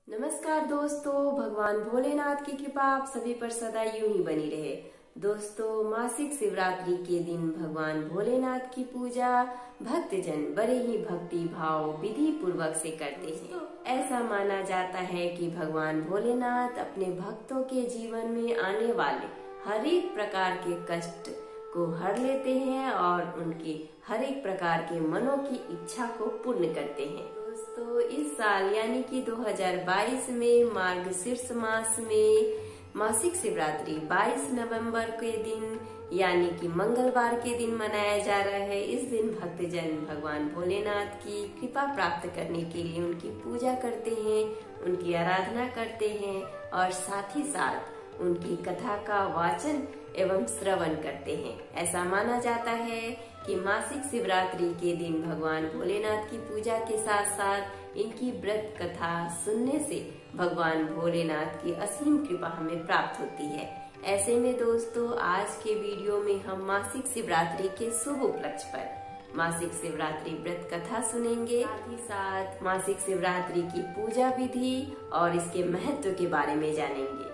नमस्कार दोस्तों, भगवान भोलेनाथ की कृपा आप सभी पर सदा यूं ही बनी रहे। दोस्तों, मासिक शिवरात्रि के दिन भगवान भोलेनाथ की पूजा भक्तजन बड़े ही भक्ति भाव विधि पूर्वक से करते हैं। ऐसा माना जाता है कि भगवान भोलेनाथ अपने भक्तों के जीवन में आने वाले हर एक प्रकार के कष्ट को हर लेते हैं और उनके हर एक प्रकार के मनों की इच्छा को पूर्ण करते हैं। दोस्तों, इस साल यानी कि 2022 में मार्गशीर्ष मास में मासिक शिवरात्रि 22 नवंबर के दिन यानी कि मंगलवार के दिन मनाया जा रहा है। इस दिन भक्तजन भगवान भोलेनाथ की कृपा प्राप्त करने के लिए उनकी पूजा करते हैं, उनकी आराधना करते हैं और साथ ही साथ उनकी कथा का वाचन एवं श्रवण करते हैं। ऐसा माना जाता है कि मासिक शिवरात्रि के दिन भगवान भोलेनाथ की पूजा के साथ साथ इनकी व्रत कथा सुनने से भगवान भोलेनाथ की असीम कृपा हमें प्राप्त होती है। ऐसे में दोस्तों, आज के वीडियो में हम मासिक शिवरात्रि के शुभ उपलक्ष्य पर मासिक शिवरात्रि व्रत कथा सुनेंगे, साथ ही साथ मासिक शिवरात्रि की पूजा विधि और इसके महत्व के बारे में जानेंगे।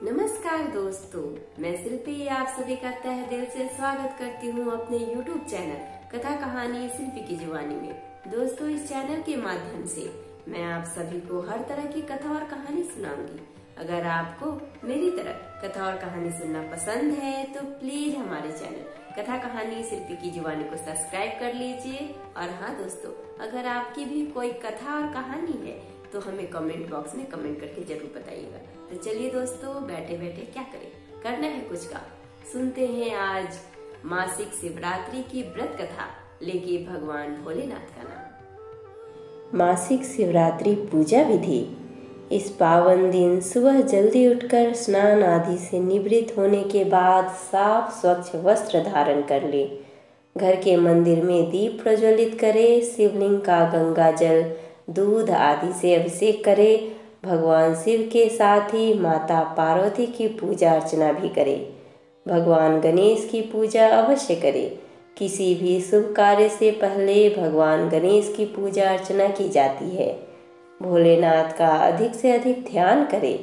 नमस्कार दोस्तों, मैं शिल्पी आप सभी का तहे दिल से स्वागत करती हूँ अपने YouTube चैनल कथा कहानी शिल्पी की जुबानी में। दोस्तों, इस चैनल के माध्यम से मैं आप सभी को हर तरह की कथा और कहानी सुनाऊंगी। अगर आपको मेरी तरह कथा और कहानी सुनना पसंद है तो प्लीज हमारे चैनल कथा कहानी शिल्पी की जुबानी को सब्सक्राइब कर लीजिए। और हाँ दोस्तों, अगर आपकी भी कोई कथा और कहानी है तो हमें कमेंट बॉक्स में कमेंट करके जरूर बताइएगा। तो चलिए दोस्तों, बैठे बैठे क्या करें, करना है कुछ का। सुनते हैं आज मासिक शिवरात्रि की व्रत कथा लेके भगवान भोलेनाथ का नाम। मासिक शिवरात्रि पूजा विधि। इस पावन दिन सुबह जल्दी उठकर स्नान आदि से निवृत्त होने के बाद साफ स्वच्छ वस्त्र धारण कर ले। घर के मंदिर में दीप प्रज्वलित करे, शिवलिंग का गंगा जल दूध आदि से अभिषेक करे। भगवान शिव के साथ ही माता पार्वती की पूजा अर्चना भी करे। भगवान गणेश की पूजा अवश्य करे। किसी भी शुभ कार्य से पहले भगवान गणेश की पूजा अर्चना की जाती है। भोलेनाथ का अधिक से अधिक ध्यान करे।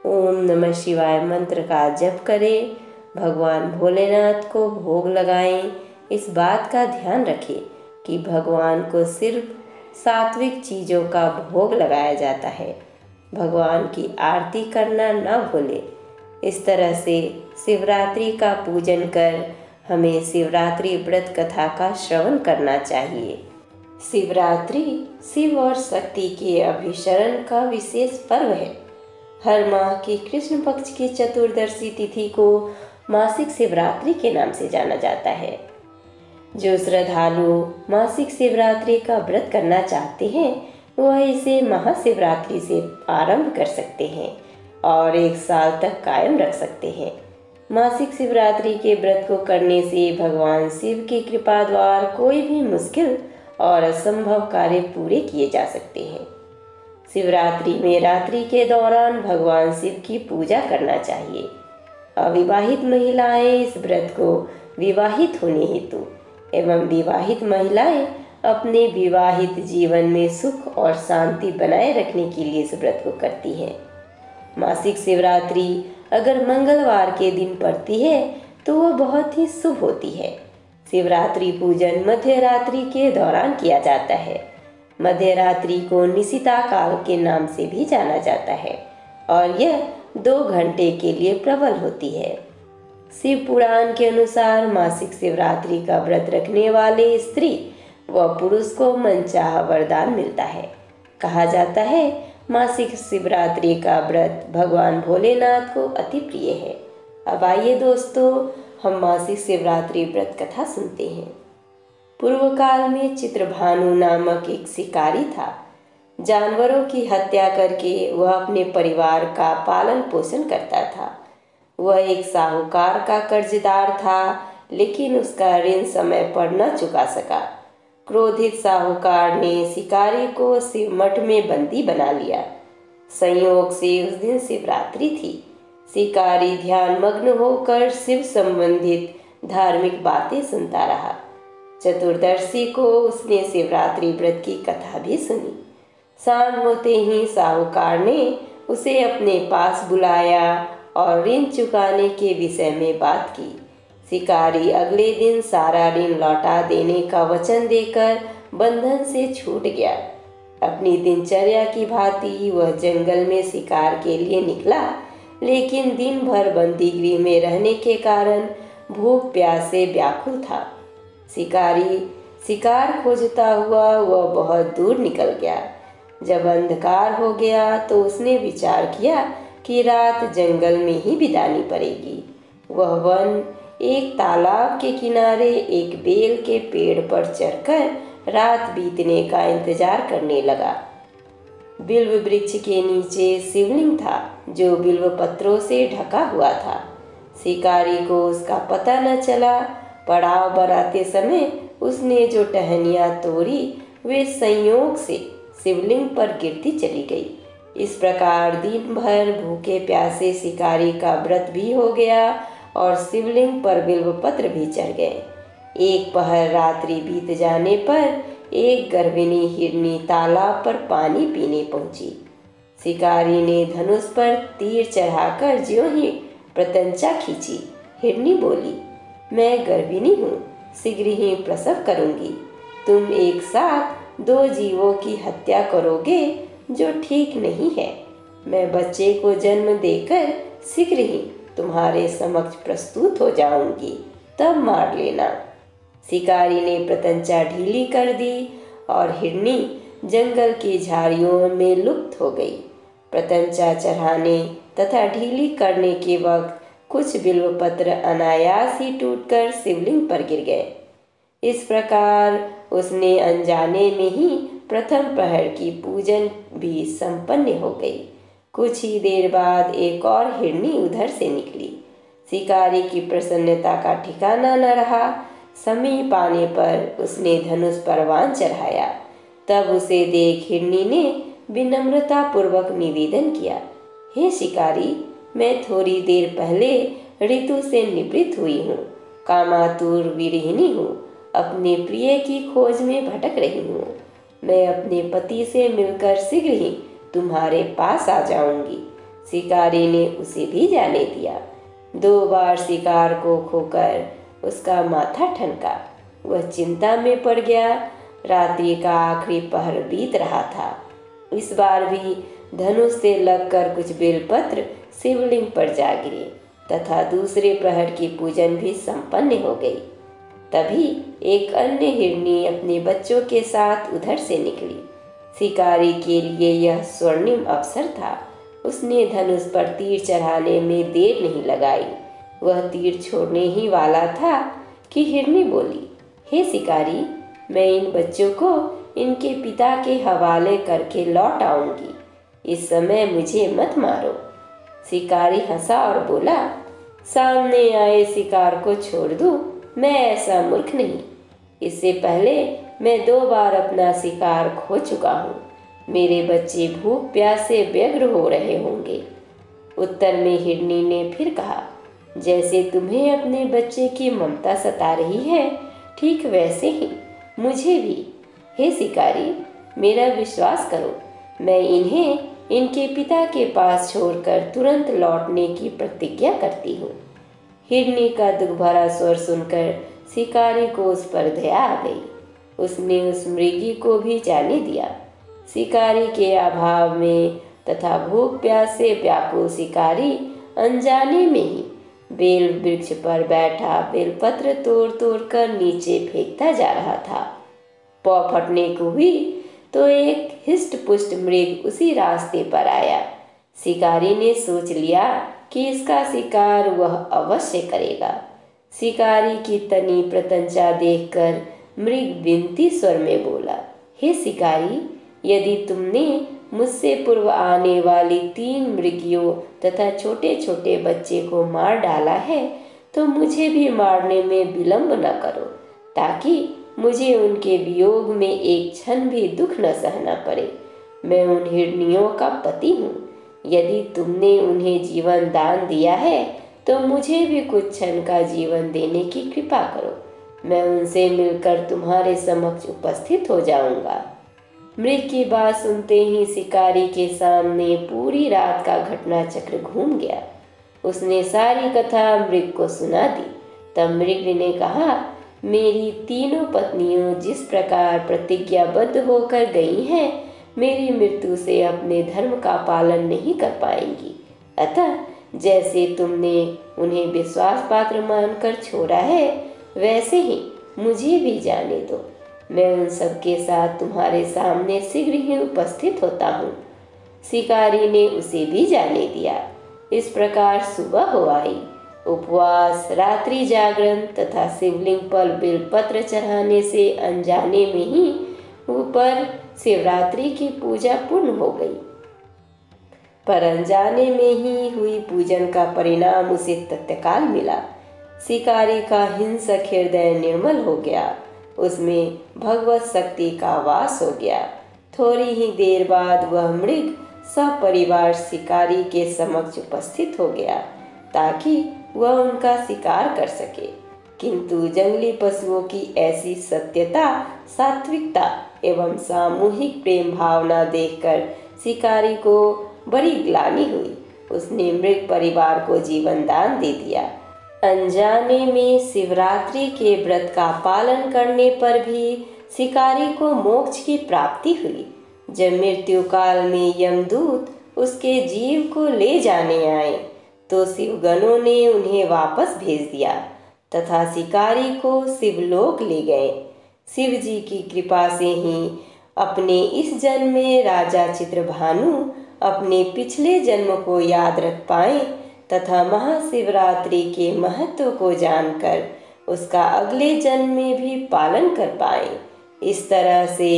ओम नमः शिवाय मंत्र का जप करे। भगवान भोलेनाथ को भोग लगाएं। इस बात का ध्यान रखें कि भगवान को सिर्फ सात्विक चीजों का भोग लगाया जाता है। भगवान की आरती करना न भूले। इस तरह से शिवरात्रि का पूजन कर हमें शिवरात्रि व्रत कथा का श्रवण करना चाहिए। शिवरात्रि शिव और शक्ति के अभिशरण का विशेष पर्व है। हर माह की कृष्ण पक्ष की चतुर्दशी तिथि को मासिक शिवरात्रि के नाम से जाना जाता है। जो श्रद्धालु मासिक शिवरात्रि का व्रत करना चाहते हैं वह इसे महाशिवरात्रि से आरंभ कर सकते हैं और 1 साल तक कायम रख सकते हैं। मासिक शिवरात्रि के व्रत को करने से भगवान शिव की कृपा द्वारा कोई भी मुश्किल और असंभव कार्य पूरे किए जा सकते हैं। शिवरात्रि में रात्रि के दौरान भगवान शिव की पूजा करना चाहिए। अविवाहित महिलाएं इस व्रत को विवाहित होने हेतु एवं विवाहित महिलाएं अपने विवाहित जीवन में सुख और शांति बनाए रखने के लिए इस व्रत को करती हैं। मासिक शिवरात्रि अगर मंगलवार के दिन पड़ती है तो वह बहुत ही शुभ होती है। शिवरात्रि पूजन मध्य रात्रि के दौरान किया जाता है। मध्य रात्रि को निशिता काल के नाम से भी जाना जाता है और यह 2 घंटे के लिए प्रबल होती है। शिव पुराण के अनुसार मासिक शिवरात्रि का व्रत रखने वाले स्त्री व पुरुष को मनचाहा वरदान मिलता है। कहा जाता है मासिक शिवरात्रि का व्रत भगवान भोलेनाथ को अति प्रिय है। अब आइए दोस्तों, हम मासिक शिवरात्रि व्रत कथा सुनते हैं। पूर्व काल में चित्रभानु नामक एक शिकारी था। जानवरों की हत्या करके वह अपने परिवार का पालन पोषण करता था। वह एक साहूकार का कर्जदार था, लेकिन उसका ऋण समय पर न चुका सका। क्रोधित साहूकार ने शिकारी को शिव मठ में बंदी बना लिया। संयोग से उस दिन शिवरात्रि थी। शिकारी ध्यान मग्न होकर शिव संबंधित धार्मिक बातें सुनता रहा। चतुर्दशी को उसने शिवरात्रि व्रत की कथा भी सुनी। शाम होते ही साहूकार ने उसे अपने पास बुलाया और ऋण चुकाने के विषय में बात की। शिकारी अगले दिन सारा ऋण लौटा देने का वचन देकर बंधन से छूट गया। अपनी दिनचर्या की भांति वह जंगल में शिकार के लिए निकला, लेकिन दिन भर बंदी गृह में रहने के कारण भूख प्यास से व्याकुल था। शिकारी शिकार खोजता हुआ वह बहुत दूर निकल गया। जब अंधकार हो गया तो उसने विचार किया कि रात जंगल में ही बितानी पड़ेगी। वह वन एक तालाब के किनारे एक बेल के पेड़ पर चढ़कर रात बीतने का इंतजार करने लगा। बिल्व वृक्ष के नीचे शिवलिंग था जो बिल्व पत्रों से ढका हुआ था। शिकारी को उसका पता न चला। पड़ाव बनाते समय उसने जो टहनियाँ तोड़ी वे संयोग से शिवलिंग पर गिरती चली गई। इस प्रकार दिन भर भूखे प्यासे शिकारी का व्रत भी हो गया और शिवलिंग पर बिल्वपत्र भी चढ़ गए। एक पहर रात्रि बीत जाने पर एक गर्भिणी हिरनी तालाब पर पानी पीने पहुंची। शिकारी ने धनुष पर तीर चढ़ाकर ज्यों ही प्रत्यंचा खींची। हिरनी बोली, मैं गर्भिणी हूँ, शीघ्र ही प्रसव करूंगी। तुम एक साथ 2 जीवों की हत्या करोगे जो ठीक नहीं है। मैं बच्चे को जन्म देकर शीघ्र ही तुम्हारे समक्ष प्रस्तुत हो जाऊंगी, तब मार लेना। शिकारी ने प्रत्यंचा ढीली कर दी और हिरनी जंगल की झाड़ियों में लुप्त हो गई। प्रत्यंचा चढ़ाने तथा ढीली करने के वक्त कुछ बिल्वपत्र अनायास ही टूटकर शिवलिंग पर गिर गए। इस प्रकार उसने अनजाने में ही प्रथम प्रहर की पूजन भी संपन्न हो गई। कुछ ही देर बाद एक और हिरनी उधर से निकली। शिकारी की प्रसन्नता का ठिकाना न रहा। समीप आने पर उसने धनुष पर बाण चढ़ाया। तब उसे देख हिरनी ने विनम्रता पूर्वक निवेदन किया, हे शिकारी, मैं थोड़ी देर पहले ऋतु से निवृत्त हुई हूँ। कामातुर विरहिणी हूँ, अपने प्रिय की खोज में भटक रही हूँ। मैं अपने पति से मिलकर शीघ्र ही तुम्हारे पास आ जाऊंगी। शिकारी ने उसे भी जाने दिया। 2 बार शिकार को खोकर उसका माथा ठनका। वह चिंता में पड़ गया। रात्रि का आखिरी पहर बीत रहा था। इस बार भी धनुष से लगकर कुछ बेलपत्र शिवलिंग पर जा गिरे तथा दूसरे प्रहर की पूजन भी संपन्न हो गई। तभी एक अन्य हिरनी अपने बच्चों के साथ उधर से निकली। शिकारी के लिए यह स्वर्णिम अवसर था। उसने धनुष पर तीर चढ़ाने में देर नहीं लगाई। वह तीर छोड़ने ही वाला था कि हिरनी बोली, हे शिकारी, मैं इन बच्चों को इनके पिता के हवाले करके लौट आऊंगी। इस समय मुझे मत मारो। शिकारी हंसा और बोला, सामने आए शिकार को छोड़ दूं? मैं ऐसा मूर्ख नहीं। इससे पहले मैं 2 बार अपना शिकार खो चुका हूँ। मेरे बच्चे भूख प्यास से व्यग्र हो रहे होंगे। उत्तर में हिरनी ने फिर कहा, जैसे तुम्हें अपने बच्चे की ममता सता रही है, ठीक वैसे ही मुझे भी। हे शिकारी, मेरा विश्वास करो, मैं इन्हें इनके पिता के पास छोड़कर तुरंत लौटने की प्रतिज्ञा करती हूँ। हिरनी का दुख भरा स्वर सुनकर शिकारी को उस पर दया आ गई। उसने उस मृगी को भी जाने दिया। शिकारी के अभाव में तथा भूख प्यास से व्याकुल शिकारी अनजाने में ही बेल वृक्ष पर बैठा बेलपत्र तोड़ तोड़ कर नीचे फेंकता जा रहा था। पौ फटने को हुई तो एक हिष्ट पुष्ट मृग उसी रास्ते पर आया। शिकारी ने सोच लिया कि इसका शिकार वह अवश्य करेगा। शिकारी की तनी प्रत्यंचा देखकर मृग विनती स्वर में बोला, हे शिकारी, यदि तुमने मुझसे पूर्व आने वाली 3 मृगियों तथा छोटे छोटे बच्चे को मार डाला है तो मुझे भी मारने में विलंब न करो, ताकि मुझे उनके वियोग में एक क्षण भी दुख न सहना पड़े। मैं उन हिरनियों का पति हूँ। यदि तुमने उन्हें जीवन दान दिया है तो मुझे भी कुछ क्षण का जीवन देने की कृपा करो। मैं उनसे मिलकर तुम्हारे समक्ष उपस्थित हो जाऊंगा। मृग की बात सुनते ही शिकारी के सामने पूरी रात का घटना चक्र घूम गया। उसने सारी कथा मृग को सुना दी। तब मृग ने कहा, मेरी तीनों पत्नियों जिस प्रकार प्रतिज्ञाबद्ध होकर गई हैं, मेरी मृत्यु से अपने धर्म का पालन नहीं कर पाएंगी। अतः जैसे तुमने उन्हें विश्वास पात्र मानकर छोड़ा है, वैसे ही मुझे भी जाने दो। मैं उन सबके साथ तुम्हारे सामने शीघ्र ही उपस्थित होता हूँ। शिकारी ने उसे भी जाने दिया। इस प्रकार सुबह हो आई। उपवास, रात्रि जागरण तथा शिवलिंग पर बेलपत्र चढ़ाने से अनजाने में ही ऊपर शिवरात्रि की पूजा पूर्ण हो गई। पर अनजाने में ही हुई पूजन का परिणाम उसे तत्काल मिला। शिकारी का हिंसक हृदय निर्मल हो गया। उसमें भगवत शक्ति का वास हो गया। थोड़ी ही देर बाद वह मृग सपरिवार शिकारी के समक्ष उपस्थित हो गया ताकि वह उनका शिकार कर सके। किंतु जंगली पशुओं की ऐसी सत्यता, सात्विकता एवं सामूहिक प्रेम भावना देखकर शिकारी को बड़ी ग्लानि हुई। उसने मृग परिवार को जीवन दान दे दिया। अनजाने में शिवरात्रि के व्रत का पालन करने पर भी शिकारी को मोक्ष की प्राप्ति हुई। जब मृत्यु काल में यमदूत उसके जीव को ले जाने आए तो शिवगणों ने उन्हें वापस भेज दिया तथा शिकारी को शिवलोक ले गए। शिव जी की कृपा से ही अपने इस जन्म में राजा चित्रभानु अपने पिछले जन्म को याद रख पाए तथा महाशिवरात्रि के महत्व को जानकर उसका अगले जन्म में भी पालन कर पाए। इस तरह से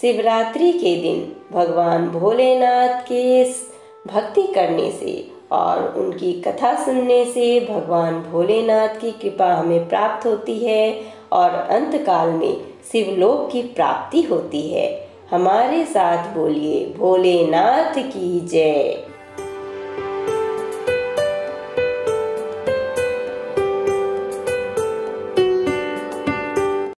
शिवरात्रि के दिन भगवान भोलेनाथ के भक्ति करने से और उनकी कथा सुनने से भगवान भोलेनाथ की कृपा हमें प्राप्त होती है और अंत काल में शिवलोक की प्राप्ति होती है। हमारे साथ बोलिए, भोलेनाथ की जय।